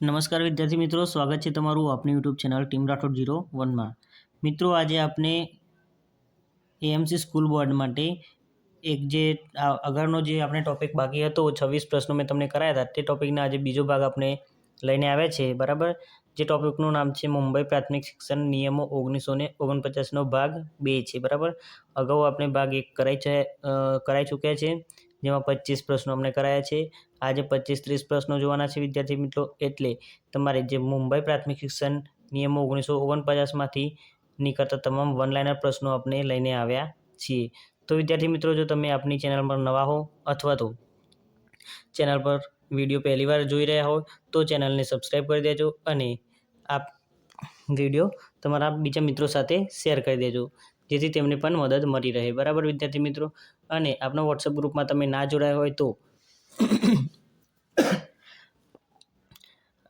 નમસ્કાર વિદ્યાર્થી મિત્રો, સ્વાગત છે તમારું આપની યુટ્યુબ ચેનલ ટીમ રાઠોડ 01માં। મિત્રો, આજે આપણે એએમસી સ્કૂલ બોર્ડ માટે એક જે આગળનો જે આપણે ટોપિક બાકી હતો 26 પ્રશ્નો મેં તમને કરાયા હતા, તે ટોપિકના આજે બીજો ભાગ આપણે લઈને આવ્યા છે, બરાબર। જે ટોપિકનું નામ છે મુંબઈ પ્રાથમિક શિક્ષણ નિયમો 1949નો ભાગ 2 છે, બરાબર। અગાઉ આપણે ભાગ 1 કરાઈ ચૂક્યા છે, જેમાં 25 પ્રશ્નો આપણે કરાયા છે। આજે 25-30 પ્રશ્નો જોવાના છે વિદ્યાર્થી મિત્રો। એટલે તમારે જે મુંબઈ પ્રાથમિક શિક્ષણ નિયમો 1949માંથી નીકળતા તમામ વન લાઇનર પ્રશ્નો આપણે લઈને આવ્યા છીએ। તો વિદ્યાર્થી મિત્રો, જો તમે આપણી ચેનલ પર નવા હો અથવા તો ચેનલ પર વિડીયો પહેલી વાર જોઈ રહ્યા હો તો ચેનલને સબસ્ક્રાઈબ કરી દેજો અને આ વિડીયો તમારા બીજા મિત્રો સાથે શેર કરી દેજો, જેથી તેમને પણ મદદ મળી રહે, બરાબર વિદ્યાર્થી મિત્રો। અને આપણા વોટ્સઅપ ગ્રુપમાં તમે ના જોડાયા હોય તો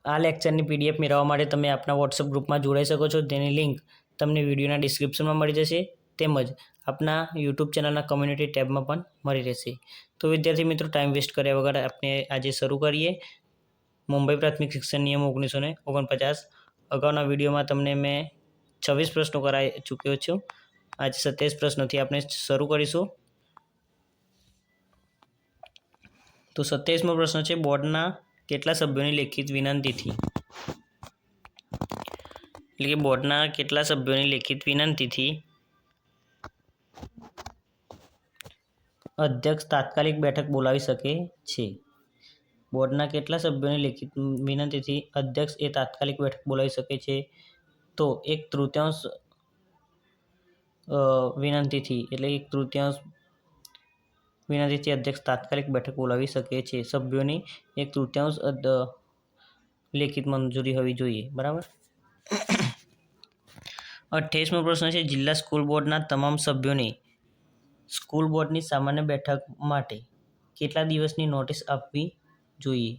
આ લેક્ચરની પીડીએફ મેળવવા માટે તમે આપણા વોટ્સઅપ ગ્રુપમાં જોડાઈ શકો છો, તેની લિંક તમને વિડીયોના ડિસ્ક્રિપ્શનમાં મળી જશે, તેમજ આપણા યુટ્યુબ ચેનલના કમ્યુનિટી ટેબમાં પણ મળી રહેશે। તો વિદ્યાર્થી મિત્રો, ટાઈમ વેસ્ટ કર્યા વગર આપણે આજે શરૂ કરીએ મુંબઈ પ્રાથમિક શિક્ષણ નિયમો 1949। અગાઉના વિડીયોમાં તમને મેં 26 પ્રશ્નો કરાવી ચૂક્યો છું, આજે 27 પ્રશ્નોથી આપણે શરૂ કરીશું। તો 27મો પ્રશ્ન છે, બોર્ડના કેટલા સભ્યોની લેખિત વિનંતીથી, એટલે કે બોર્ડના કેટલા સભ્યોની લેખિત વિનંતીથી અધ્યક્ષ તાત્કાલિક બેઠક બોલાવી શકે છે? બોર્ડના કેટલા સભ્યોની લેખિત વિનંતીથી અધ્યક્ષ એ તાત્કાલિક બેઠક બોલાવી શકે છે? તો 1/3 વિનંતીથી, એટલે 1/3 વિનંતીથી અધ્યક્ષ તાત્કાલિક બેઠક બોલાવી શકે છે। સભ્યોની 1/3 લેખિત મંજૂરી હોવી જોઈએ, બરાબર। 28મો પ્રશ્ન છે, જિલ્લા સ્કૂલ બોર્ડના તમામ સભ્યોને સ્કૂલ બોર્ડની સામાન્ય બેઠક માટે કેટલા દિવસની નોટિસ આપવી જોઈએ?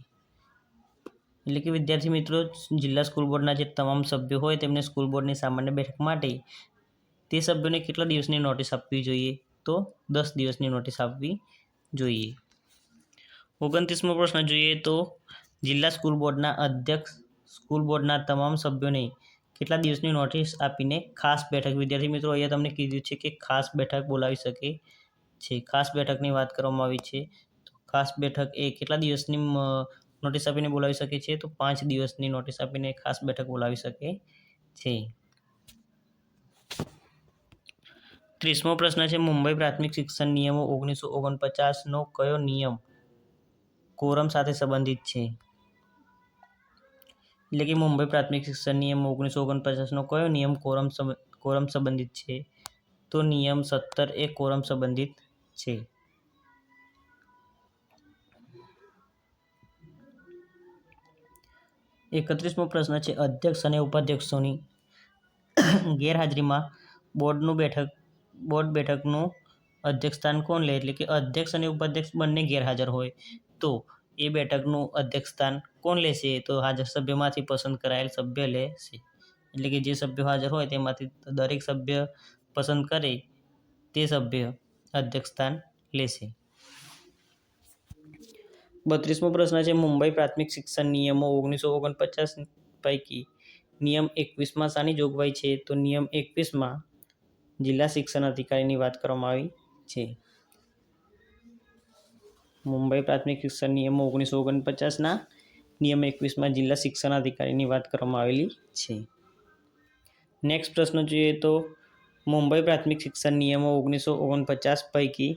એટલે કે વિદ્યાર્થી મિત્રો, જિલ્લા સ્કૂલ બોર્ડના જે તમામ સભ્યો હોય તેમને સ્કૂલ બોર્ડની સામાન્ય બેઠક માટે તે સભ્યોને કેટલા દિવસની નોટિસ આપવી જોઈએ? તો 10 દિવસની નોટિસ આપવી જોઈએ। 29મો પ્રશ્ન જોઈએ તો જિલ્લા સ્કૂલ બોર્ડના અધ્યક્ષ સ્કૂલ બોર્ડના તમામ સભ્યોને કેટલા દિવસની નોટિસ આપીને ખાસ બેઠક, વિદ્યાર્થી મિત્રો અહીંયા તમને કીધું છે કે ખાસ બેઠક બોલાવી શકે છે, ખાસ બેઠકની વાત કરવામાં આવી છે। તો ખાસ બેઠક એ કેટલા દિવસની નોટિસ આપીને બોલાવી શકે છે? તો 5 દિવસની નોટિસ આપીને ખાસ બેઠક બોલાવી શકે છે। 30મો પ્રશ્ન છે, મુંબઈ પ્રાથમિક શિક્ષણ નિયમો 1949નો કયો નિયમ કોરમ સાથે સંબંધિત છે? એટલે કે મુંબઈ પ્રાથમિક શિક્ષણ નિયમો 1949નો કયો નિયમ કોરમ સંબંધિત છે? તો નિયમ 17 એ કોરમ સંબંધિત છે। 31મો પ્રશ્ન છે, અધ્યક્ષ અને ઉપાધ્યક્ષોની ગેરહાજરીમાં બોર્ડ બેઠકનું અધ્યક્ષસ્થાન કોણ લે? એટલે કે અધ્યક્ષ અને ઉપાધ્યક્ષ બંને ગેરહાજર હોય તો એ બેઠકનું અધ્યક્ષસ્થાન કોણ લેશે? તો હાજર સભ્યોમાંથી પસંદ કરાયેલ સભ્ય લેશે, એટલે કે જે સભ્યો હાજર હોય તેમાંથી દરેક સભ્ય પસંદ કરે તે સભ્ય અધ્યક્ષસ્થાન લેશે। 32મો પ્રશ્ન છે, મુંબઈ પ્રાથમિક શિક્ષણ નિયમો 1949 પૈકી નિયમ 21માં શાની જોગવાઈ છે? તો નિયમ 21માં જિલ્લા શિક્ષણ અધિકારીની વાત કરવામાં આવી છે। મુંબઈ પ્રાથમિક શિક્ષણ નિયમો 1949ના નિયમ 21માં જિલ્લા શિક્ષણ અધિકારીની વાત કરવામાં આવેલી છે। નેક્સ્ટ પ્રશ્ન જોઈએ તો મુંબઈ પ્રાથમિક શિક્ષણ નિયમો 1949 પૈકી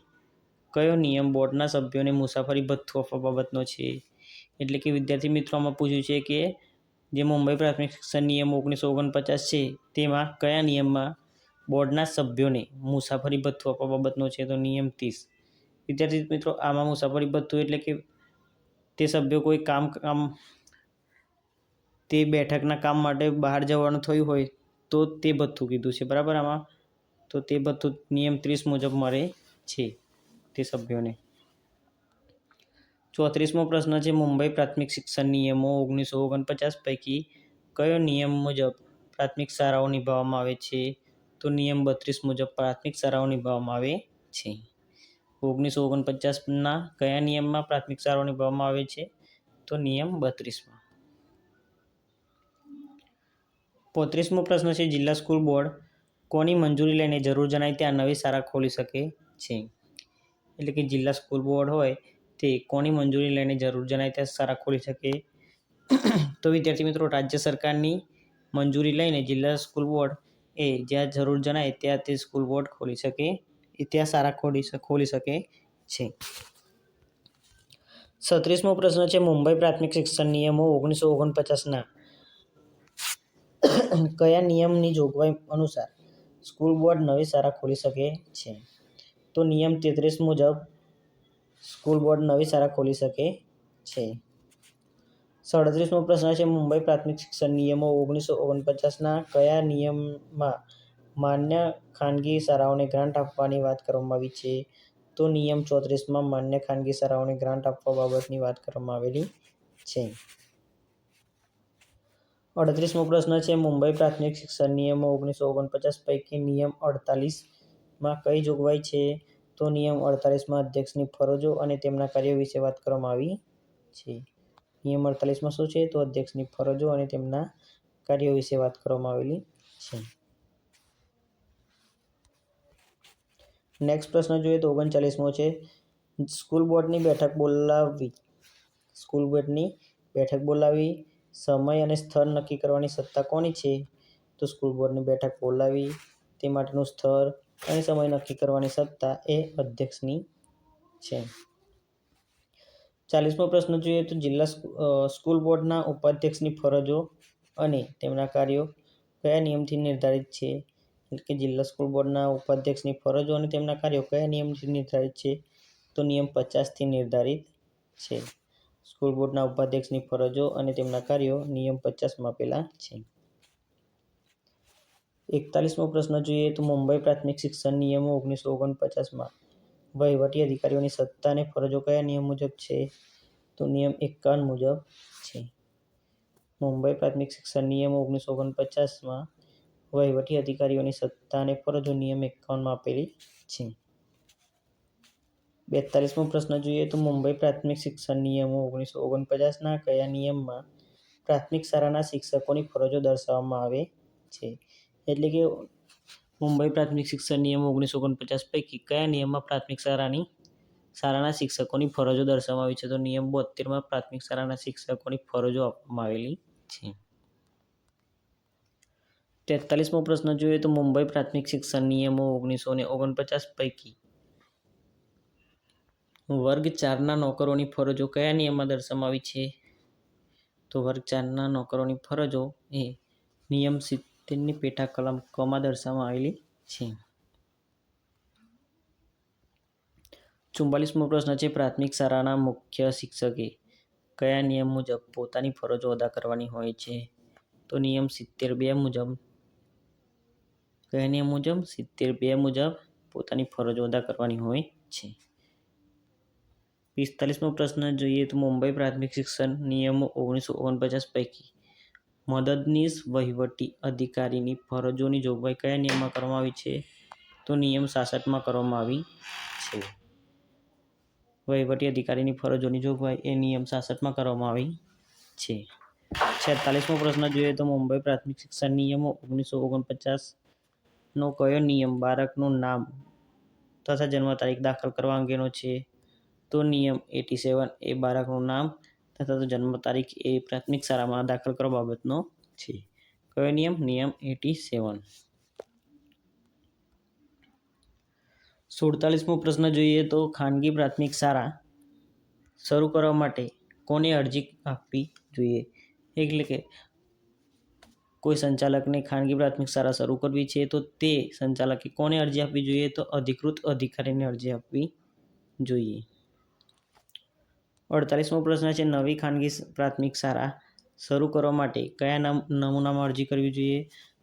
કયો નિયમ બોર્ડના સભ્યોને મુસાફરી ભથ્થું આપવા બાબતનો છે? એટલે કે વિદ્યાર્થી મિત્રો, આમાં પૂછ્યું છે કે જે મુંબઈ પ્રાથમિક શિક્ષણ નિયમો 1949 છે તેમાં કયા નિયમમાં બોર્ડના સભ્યોને મુસાફરી ભથ્થું આપવા બાબતનો છે? તો નિયમ 30। વિદ્યાર્થી મિત્રો, આમાં મુસાફરી ભથ્થું એટલે કે તે સભ્યો કોઈ કામ તે બેઠકના કામ માટે બહાર જવાનું થયું હોય તો તે ભથ્થું કીધું છે, બરાબર આમાં। તો તે ભથ્થું નિયમ 30 મુજબ મળે છે તે સભ્યોને। 34મો પ્રશ્ન છે, મુંબઈ પ્રાથમિક શિક્ષણ નિયમો 1949 પૈકી કયો નિયમ મુજબ પ્રાથમિક શાળાઓ નિભાવવામાં આવે છે? તો નિયમ 32 મુજબ પ્રાથમિક શાળાઓ નિભાવવામાં આવે છે। 1949ના કયા નિયમમાં પ્રાથમિક શાળાઓ નિભાવવામાં આવે છે? તો નિયમ 32માં। 35મો પ્રશ્ન છે, જિલ્લા સ્કૂલ બોર્ડ કોની મંજૂરી લઈને જરૂર જણાય ત્યાં નવી શાળા ખોલી શકે છે? એટલે કે જિલ્લા સ્કૂલ બોર્ડ હોય તે કોની મંજૂરી લઈને જરૂર જણાય ત્યાં શાળા ખોલી શકે? તો વિદ્યાર્થી મિત્રો, રાજ્ય સરકારની મંજૂરી લઈને જિલ્લા સ્કૂલ બોર્ડ એ જ્યાં જરૂર જણાય ત્યાં તે સ્કૂલ બોર્ડ ખોલી શકે, ત્યાં શાળા ખોલી શકે છે. 36મો પ્રશ્ન છે, મુંબઈ પ્રાથમિક શિક્ષણ નિયમો 1949ના કયા નિયમની જોગવાઈ અનુસાર સ્કૂલ બોર્ડ નવી શાળા ખોલી શકે છે? તો નિયમ 33 મુજબ સ્કૂલ બોર્ડ નવી શાળા ખોલી શકે છે. 37મો પ્રશ્ન છે, મુંબઈ પ્રાથમિક શિક્ષણ નિયમો 1949ના કયા નિયમમાં માન્ય ખાનગી શાળાઓને ગ્રાન્ટ આપવાની વાત કરવામાં આવી છે? તો નિયમ 34માં માન્ય ખાનગી શાળાઓને ગ્રાન્ટ આપવા બાબતની વાત કરવામાં આવેલી છે. 38મો પ્રશ્ન છે, મુંબઈ પ્રાથમિક શિક્ષણ નિયમો 1949 પૈકી નિયમ 48માં કઈ જોગવાઈ છે? તો નિયમ 48માં અધ્યક્ષની ફરજો અને તેમના કાર્યો વિશે વાત કરવામાં આવી છે. નિયમ 48માં શું છે? તો અધ્યક્ષની ફરજો અને તેમના કાર્યો વિશે વાત કરવામાં આવેલી છે. નેક્સ્ટ પ્રશ્ન જોઈએ તો 39મો છે, સ્કૂલ બોર્ડની બેઠક બોલાવી સમય અને સ્થળ નક્કી કરવાની સત્તા કોની છે? તો સ્કૂલ બોર્ડની બેઠક બોલાવી તે માટેનું સ્થળ અને સમય નક્કી કરવાની સત્તા એ અધ્યક્ષની છે. 40મો પ્રશ્ન જોઈએ તો જિલ્લા સ્કૂલ બોર્ડના ઉપાધ્યક્ષની ફરજો અને તેમના કાર્યો કયા નિયમથી નિર્ધારિત છે? એટલે કે જિલ્લા સ્કૂલ બોર્ડના ઉપાધ્યક્ષની ફરજો અને તેમના કાર્યો કયા નિયમથી નિર્ધારિત છે? તો નિયમ 50થી નિર્ધારિત છે. સ્કૂલ બોર્ડના ઉપાધ્યક્ષની ફરજો અને તેમના કાર્યો નિયમ 50માં આપેલા છે. 41મો પ્રશ્ન જોઈએ તો મુંબઈ પ્રાથમિક શિક્ષણ નિયમો 1949માં વહીવટી અધિકારીઓની સત્તા અને ફરજો કયા નિયમ મુજબ છે? તો નિયમ 51 મુજબ છે. મુંબઈ પ્રાથમિક શિક્ષણ નિયમો 1949માં વહીવટી અધિકારીઓની સત્તા અને ફરજો નિયમ 51માં આપેલી છે. 42મો પ્રશ્ન જોઈએ તો મુંબઈ પ્રાથમિક શિક્ષણ નિયમો 1949ના કયા નિયમમાં પ્રાથમિક શાળાના શિક્ષકોની ફરજો દર્શાવવામાં આવે છે? એટલે કે મુંબઈ પ્રાથમિક શિક્ષણ નિયમો 1949 પૈકી કયા નિયમમાં પ્રાથમિક શાળાના શિક્ષકોની ફરજો દર્શાવવામાં આવી છે? તો નિયમ 72માં પ્રાથમિક શાળાના શિક્ષકોની ફરજો આપવામાં આવેલી છે. 43મો પ્રશ્ન જોઈએ તો મુંબઈ પ્રાથમિક શિક્ષણ નિયમો 1949 પૈકી વર્ગ 4ના નોકરોની ફરજો કયા નિયમમાં દર્શાવવામાં આવી છે? તો વર્ગ 4ના નોકરોની ફરજો એ નિયમ 70ની પેટા કલમ કમાં દર્શાવવામાં આવેલી છે. 44મો પ્રશ્ન છે, પ્રાથમિક શાળાના મુખ્ય શિક્ષકે કયા નિયમ મુજબ પોતાની ફરજો અદા કરવાની હોય છે? તો નિયમ 72 મુજબ કયા નિયમ મુજબ? 72 મુજબ પોતાની ફરજો અદા કરવાની હોય છે. 45મો પ્રશ્ન જોઈએ તો મુંબઈ પ્રાથમિક શિક્ષણ નિયમો 1949 પૈકી મદદનીશ વહીવટી અધિકારીની ફરજોની જોગવાઈ કયા નિયમમાં કરવામાં આવી છે? તો નિયમ 66માં કરવામાં આવી છે. વહીવટી અધિકારીની ફરજોની જોગવાઈ એ નિયમ 66માં કરવામાં આવી છે. 46મો પ્રશ્ન જોઈએ તો મુંબઈ પ્રાથમિક શિક્ષણ નિયમો 1949નો કયો નિયમ બાળકનું નામ તથા જન્મ તારીખ દાખલ કરવા અંગેનો છે? તો નિયમ 87 એ બાળકનું નામ તથા જન્મ તારીખ એ પ્રાથમિક શાળામાં દાખલ કરવા બાબતનો છે. કયો નિયમ? નિયમ 87. 47મો પ્રશ્ન જોઈએ તો ખાનગી પ્રાથમિક શાળા શરૂ કરવા માટે કોને અરજી આપવી જોઈએ? એટલે કે કોઈ સંચાલકને ખાનગી પ્રાથમિક શાળા શરૂ કરવી છે તો તે સંચાલકે કોને અરજી આપવી જોઈએ? તો અધિકૃત અધિકારીને અરજી આપવી જોઈએ. 48મો પ્રશ્ન છે, નવી ખાનગી પ્રાથમિક શાળા શરૂ કરવા માટે કયા નમૂનામાં અરજી કરવી જોઈએ?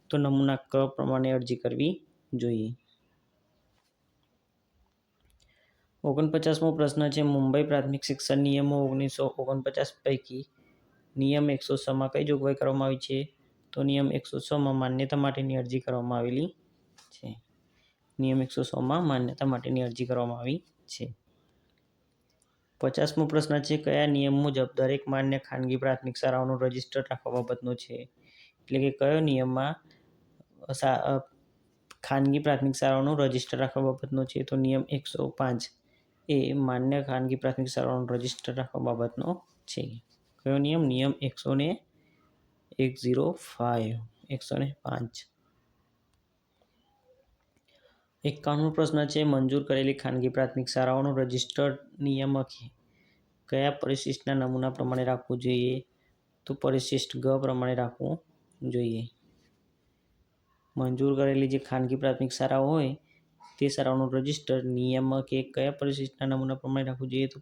તો નમૂના ક પ્રમાણે અરજી કરવી જોઈએ. 49મો પ્રશ્ન છે, મુંબઈ પ્રાથમિક શિક્ષણ નિયમો 1949 પૈકી નિયમ 106માં કઈ જોગવાઈ કરવામાં આવી છે? તો નિયમ 106માં માન્યતા માટેની અરજી કરવામાં આવેલી છે. નિયમ 106માં માન્યતા માટેની અરજી કરવામાં આવી છે. 50મો પ્રશ્ન છે, કયા નિયમ મુજબ દરેક માન્ય ખાનગી પ્રાથમિક શાળાઓનું રજિસ્ટર રાખવા બાબતનો છે? એટલે કે કયો નિયમમાં ખાનગી પ્રાથમિક શાળાઓનું રજિસ્ટર રાખવા બાબતનો છે? તો નિયમ 105 એ માન્ય ખાનગી પ્રાથમિક શાળાઓનું રજિસ્ટર રાખવા બાબતનો છે. કયો નિયમ? નિયમ 105. 51મો પ્રશ્ન છે, મંજૂર કરેલી ખાનગી પ્રાથમિક શાળાઓનું રજિસ્ટર્ડ નિયામક કયા પરિશિષ્ટના નમૂના પ્રમાણે રાખવું જોઈએ? તો પરિશિષ્ટ ગ પ્રમાણે રાખવું જોઈએ. મંજૂર કરેલી જે ખાનગી પ્રાથમિક શાળાઓ હોય તે શાળાઓનું રજિસ્ટર નિયામક કયા પરિશિષ્ટના નમૂના પ્રમાણે રાખવું જોઈએ? તો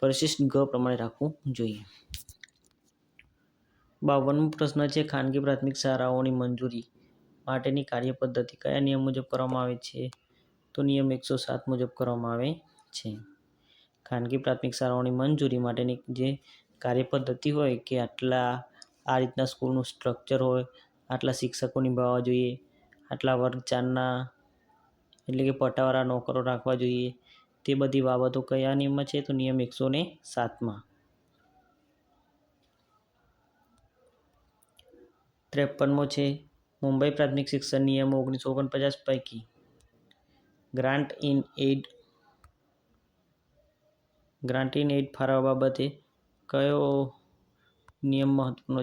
પરિશિષ્ટ ગ પ્રમાણે રાખવું જોઈએ. 52મો પ્રશ્ન છે, ખાનગી પ્રાથમિક શાળાઓની મંજૂરી માટેની કાર્યપદ્ધતિ કયા નિયમ મુજબ કરવામાં આવે છે? તો નિયમ 107 મુજબ કરવામાં આવે છે. ખાનગી પ્રાથમિક શાળાઓની મંજૂરી માટેની જે કાર્યપદ્ધતિ હોય કે આ રીતના સ્કૂલનું સ્ટ્રક્ચર હોય, આટલા શિક્ષકો નિભાવવા જોઈએ, આટલા વર્ગ 4ના એટલે કે પટાવાળા નોકરો રાખવા જોઈએ, તે બધી બાબતો કયા નિયમમાં છે? તો નિયમ 107માં. 53મો છે, મુંબઈ પ્રાથમિક શિક્ષણ નિયમો 1949 પૈકી ગ્રાન્ટ ઇન એડ ફાળવવા બાબતે કયો નિયમ મહત્વનો?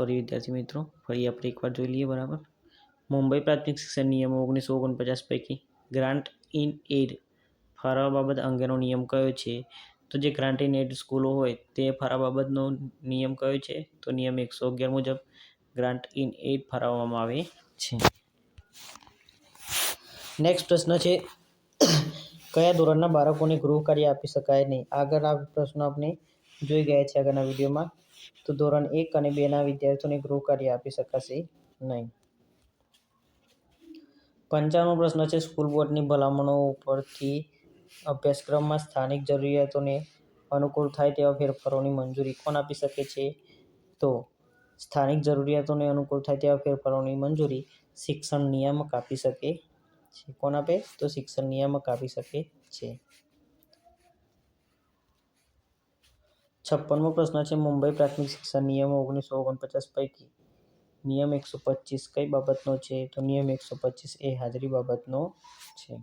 વિદ્યાર્થી મિત્રો, ફરી આપણે એકવાર જોઈ લઈએ બરાબર. મુંબઈ પ્રાથમિક શિક્ષણ નિયમો 1949 પૈકી ગ્રાન્ટ ઇન એડ ફાળવવા બાબત અંગેનો નિયમ કયો છે? તો જે ગ્રાન્ટ ઇન એડ સ્કૂલો હોય તે ફાળવવા બાબતનો નિયમ કયો છે? તો નિયમ 111 મુજબ ગ્રાન્ટ ઇન એડ ફાળવવામાં આવે છે. નેક્સ્ટ પ્રશ્ન છે, કયા ધોરણના બાળકોને ગૃહ કાર્ય આપી શકાય નહીં? આગળ આ પ્રશ્નો આપણે જોઈ ગયા છે આગળના વિડીયોમાં. તો ધોરણ 1 અને 2ના વિદ્યાર્થીઓને ગૃહ કાર્ય આપી શકાશે નહીં. 55મો પ્રશ્ન છે, સ્કૂલ બોર્ડની ભલામણો ઉપરથી અભ્યાસક્રમમાં સ્થાનિક જરૂરિયાતોને અનુકૂળ થાય તેવા ફેરફારોની મંજૂરી કોણ આપી શકે છે? તો સ્થાનિક જરૂરિયાતોને અનુકૂળ થાય તેવા ફેરફારોની મંજૂરી શિક્ષણ નિયામક આપી શકે છે. કોણ આપે? તો શિક્ષણ નિયામક આપી શકે છે. 56મો પ્રશ્ન છે, મુંબઈ પ્રાથમિક શિક્ષણ નિયમો 1949 પૈકી નિયમ 125 કઈ બાબતનો છે? તો નિયમ 125 એ હાજરી બાબતનો છે.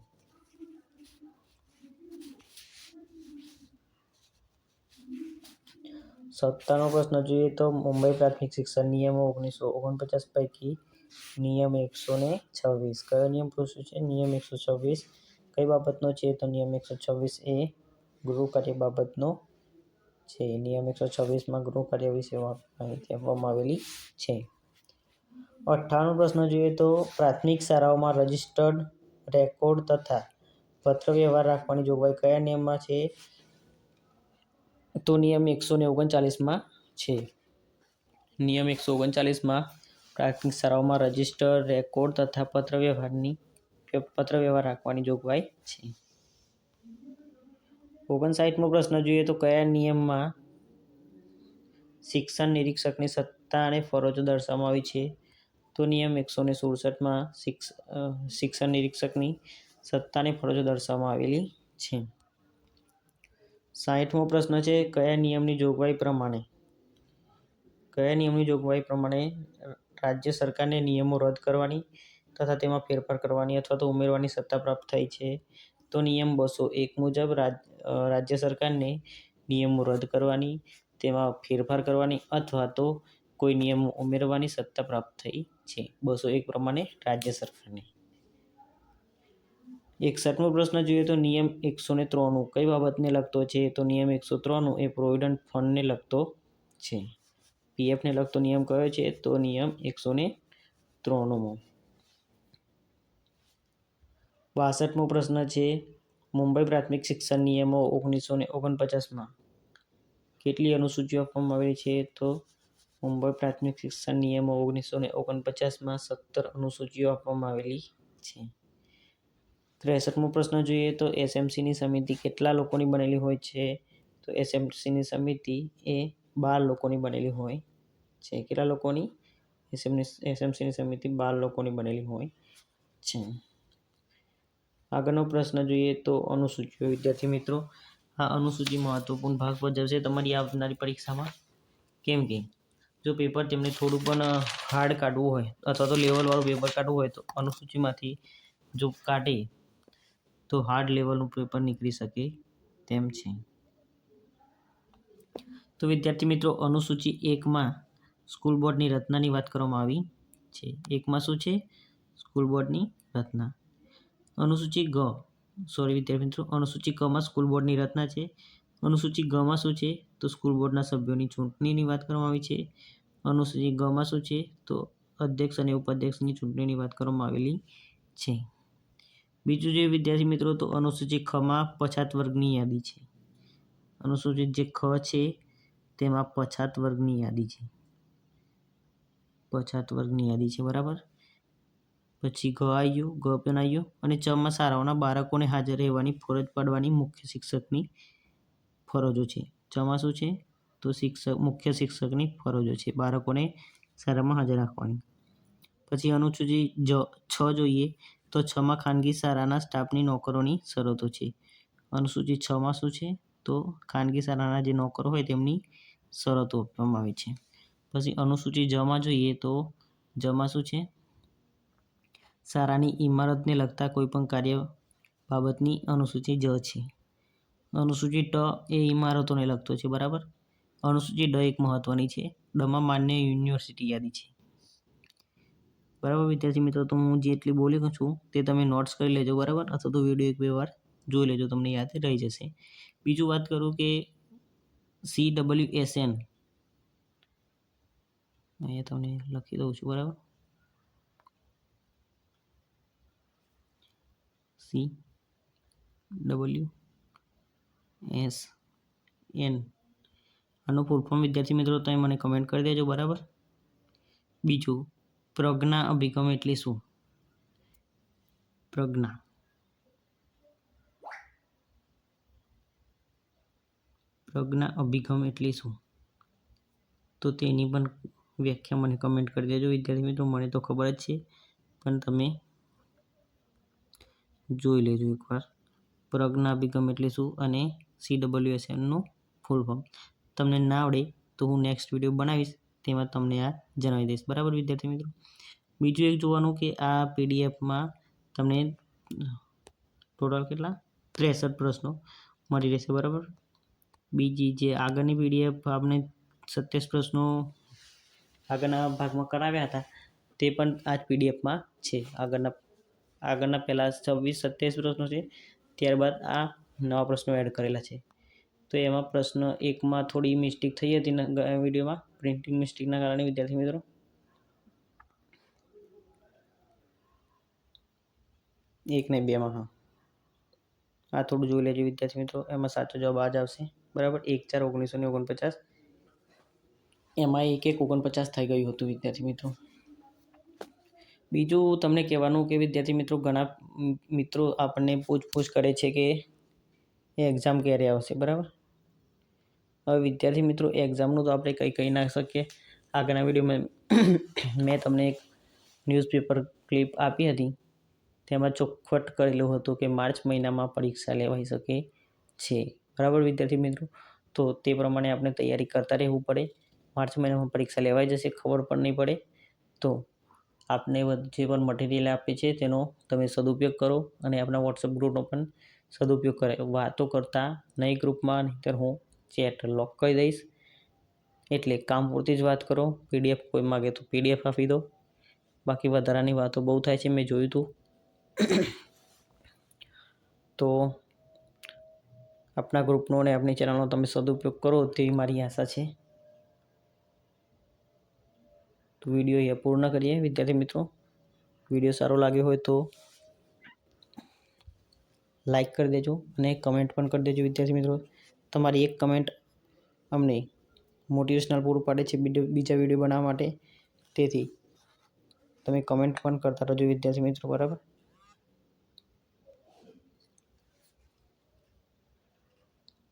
57મો પ્રશ્ન જોઈએ તો મુંબઈ પ્રાથમિક શિક્ષણ નિયમો 1949 પૈકી નિયમ 126 કયો નિયમ પૂછ્યો છે? નિયમ 126 કઈ બાબતનો છે? તો નિયમ 126 એ ગૃહ કાર્ય બાબતનો છે. નિયમ 126માં ગૃહ કાર્ય વિશે માહિતી આપવામાં આવેલી છે. 58મો પ્રશ્ન જોઈએ તો પ્રાથમિક શાળાઓમાં રજિસ્ટર્ડ રેકોર્ડ તથા પત્ર વ્યવહાર રાખવાની જોગવાઈ કયા નિયમમાં છે? તો નિયમ 139માં છે. નિયમ 139માં પ્રાથમિક શાળાઓમાં રજિસ્ટર રેકોર્ડ તથા પત્ર વ્યવહાર રાખવાની જોગવાઈ છે. 59મો પ્રશ્ન જોઈએ તો કયા નિયમમાં શિક્ષણ નિરીક્ષકની સત્તા અને ફરજો દર્શાવવામાં આવી છે? તો નિયમ 167માં શિક્ષણ નિરીક્ષકની સત્તા અને ફરજો દર્શાવવામાં આવેલી છે. 60મો પ્રશ્ન છે, કયા નિયમની જોગવાઈ પ્રમાણે રાજ્ય સરકારને નિયમો રદ કરવાની તથા તેમાં ફેરફાર કરવાની અથવા તો ઉમેરવાની સત્તા પ્રાપ્ત થઈ છે? તો નિયમ 201 મુજબ રાજ્ય સરકારને નિયમો રદ કરવાની, તેમાં ફેરફાર કરવાની અથવા તો કોઈ નિયમો ઉમેરવાની સત્તા પ્રાપ્ત થઈ છે. 201 પ્રમાણે રાજ્ય સરકારને. 61મો પ્રશ્ન જોઈએ તો નિયમ 193 કઈ બાબતને લગતો છે? તો નિયમ 193 એ પ્રોવિડન્ટ ફંડને લગતો છે. પીએફને લગતો નિયમ કયો છે? તો નિયમ 193મો. 62મો પ્રશ્ન છે, મુંબઈ પ્રાથમિક શિક્ષણ નિયમો 1949માં કેટલી અનુસૂચિઓ આપવામાં આવેલી છે? તો મુંબઈ પ્રાથમિક શિક્ષણ નિયમો 1949માં 17 અનુસૂચિઓ આપવામાં આવેલી છે. 63મો પ્રશ્ન જોઈએ તો એસએમસીની સમિતિ કેટલા લોકોની બનેલી હોય છે? તો એસએમસીની સમિતિ એ 12 લોકોની બનેલી હોય છે. કેટલા લોકોની? એસએમસીની સમિતિ 12 લોકોની બનેલી હોય છે. આગળનો પ્રશ્ન જોઈએ તો અનુસૂચિઓ. વિદ્યાર્થી મિત્રો, આ અનુસૂચિ મહત્વપૂર્ણ ભાગ ભજવશે તમારી આવનારી પરીક્ષામાં. કેમ કે જો પેપર તેમને થોડું પણ હાર્ડ કાઢવું હોય અથવા તો લેવલવાળું પેપર કાઢવું હોય તો અનુસૂચિમાંથી જો કાઢે તો હાર્ડ લેવલનું પેપર નીકળી શકે તેમ છે. તો વિદ્યાર્થી મિત્રો, અનુસૂચિ 1માં સ્કૂલ બોર્ડની રચનાની વાત કરવામાં આવી છે. 1માં શું છે? સ્કૂલ બોર્ડની રચના. અનુસૂચિ વિદ્યાર્થી મિત્રો, અનુસૂચિ કમાં સ્કૂલ બોર્ડની રચના છે. અનુસૂચિ ગમાં શું છે? તો સ્કૂલ બોર્ડના સભ્યોની ચૂંટણીની વાત કરવામાં આવી છે. અનુસૂચિ ગમાં શું છે? તો અધ્યક્ષ અને ઉપાધ્યક્ષની ચૂંટણીની વાત કરવામાં આવેલી છે. બીજું જે વિદ્યાર્થી મિત્રો, તો અનુસૂચિ ખમાં પછાત વર્ગની યાદી છે. અનુસૂચિત જે ખ છે તેમાં પછાત વર્ગની યાદી છે. પછાત વર્ગની યાદી છે, બરાબર. પછી ગ આવી ગયું, ગ પણ આવી ગયું. અને ચમાં શાળાઓના બાળકોને હાજર રહેવાની ફરજ પાડવાની મુખ્ય શિક્ષકની ફરજો છે. ચમાં શું છે? તો મુખ્ય શિક્ષકની ફરજો છે બાળકોને શાળામાં હાજર રાખવાની. પછી અનુસૂચિ છ જોઈએ તો છમાં ખાનગી શાળાના સ્ટાફની નોકરોની શરતો છે. અનુસૂચિ છમાં શું છે? તો ખાનગી શાળાના જે નોકરો હોય તેમની શરતો આપવામાં આવે છે. પછી અનુસૂચિ જમાં જોઈએ તો જમાં શું છે? શાળાની ઇમારતને લગતા કોઈપણ કાર્ય બાબતની અનુસૂચિ જ છે. અનુસૂચિ ટ એ ઇમારતોને લગતો છે, બરાબર. અનુસૂચિ ડ એક મહત્વની છે. ડમાં માન્ય યુનિવર્સિટી યાદી છે, બરાબર વિદ્યાર્થી મિત્રો. તો હું જેટલી બોલી છું તે તમે નોટ્સ કરી લેજો, બરાબર, અથવા તો વિડીયો એક બે વાર જોઈ લેજો, તમને યાદ રહી જશે. બીજું વાત કરું કે CWSN, અહીંયા તમને લખી દઉં છું, બરાબર. CWSN આનું ફૂલ ફોર્મ વિદ્યાર્થી મિત્રો તમે મને કમેન્ટ કરી દેજો, બરાબર. બીજું, પ્રજ્ઞા અભિગમ એટલે શું? પ્રજ્ઞા અભિગમ એટલે શું? તો તેની પણ વ્યાખ્યા મને કમેન્ટ કરી દેજો વિદ્યાર્થી મિત્રો. મને તો ખબર જ છે, પણ તમે જોઈ લેજો એકવાર. પ્રજ્ઞા અભિગમ એટલે શું અને CWSNનું ફૂલ ફોર્મ. તમને ના આવડે તો હું નેક્સ્ટ વિડીયો બનાવીશ, તેમાં તમને આ જણાવી દઈશ, બરાબર વિદ્યાર્થી મિત્રો. બીજું એક જોવાનું કે આ પીડીએફમાં તમને ટોટલ કેટલા 63 પ્રશ્નો મળી રહેશે, બરાબર. બીજી જે આગળની પીડીએફ આપણે 27 પ્રશ્નો આગળના ભાગમાં કરાવ્યા હતા તે પણ આ જ પીડીએફમાં છે. આગળના પહેલાં 27 પ્રશ્નો છે, ત્યારબાદ આ નવા પ્રશ્નો એડ કરેલા છે. તો એમાં પ્રશ્ન 1માં થોડી મિસ્ટેક થઈ હતી વિડીયોમાં, પ્રિન્ટિંગ મિસ્ટેકના કારણે વિદ્યાર્થી મિત્રો. એક ને 2માં, હા, આ થોડું જોઈ લેજો વિદ્યાર્થી મિત્રો. એમાં સાચો જવાબ આ જ આવશે, બરાબર. 1/4/1949 એમાં 1/1/49 થઈ ગયું હતું વિદ્યાર્થી મિત્રો. બીજું તમને કહેવાનું કે વિદ્યાર્થી મિત્રો, ઘણા મિત્રો આપણને પૂછપૂછ કરે છે કે એક્ઝામ ક્યારે આવશે, બરાબર. હવે વિદ્યાર્થી મિત્રો, એક્ઝામનું તો આપણે કંઈ કહી ના શકીએ. આગળના વિડીયોમાં મેં તમને એક ન્યૂઝપેપર ક્લિપ આપી હતી, તેમાં ચોખવટ કરેલું હતું કે માર્ચ મહિનામાં પરીક્ષા લેવાઈ શકે છે, બરાબર વિદ્યાર્થી મિત્રો. તો તે પ્રમાણે આપણે તૈયારી કરતા રહેવું પડે. માર્ચ મહિનામાં પરીક્ષા લેવાઈ જશે, ખબર પણ નહીં પડે. તો આપને જે પણ મટીરિયલ આપે છે તેનો તમે સદુપયોગ કરો અને આપણા વોટ્સઅપ ગ્રુપનો પણ સદુપયોગ કરે. વાતો કરતા નહીં ગ્રુપમાં, નહીંતર હું ચેટ લોક કરી દઈશ. એટલે કામ પૂરતી જ વાત કરો. પીડીએફ કોઈ માગે તો પીડીએફ આપી દો. બાકી વધારાની વાતો બહુ થાય છે, મેં જોયું હતું. તો આપણા ગ્રુપનો અને આપણી ચેનલનો તમે સદુપયોગ કરો તેવી મારી આશા છે. તો વિડીયો અહીંયા પૂર્ણ કરીએ વિદ્યાર્થી મિત્રો. વિડીયો સારો લાગ્યો હોય તો લાઈક કરી દેજો અને કમેન્ટ પણ કરી દેજો વિદ્યાર્થી મિત્રો. તમારી એક કમેન્ટ અમને મોટિવેશનલ પૂરું પાડે છે બીજા વિડીયો બનાવવા માટે. તેથી તમે કમેન્ટ પણ કરતા રહેજો વિદ્યાર્થી મિત્રો, બરાબર.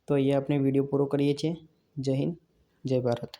તો અહીંયા આપણે વિડીયો પૂરો કરીએ છીએ. જય હિન્દ, જય ભારત.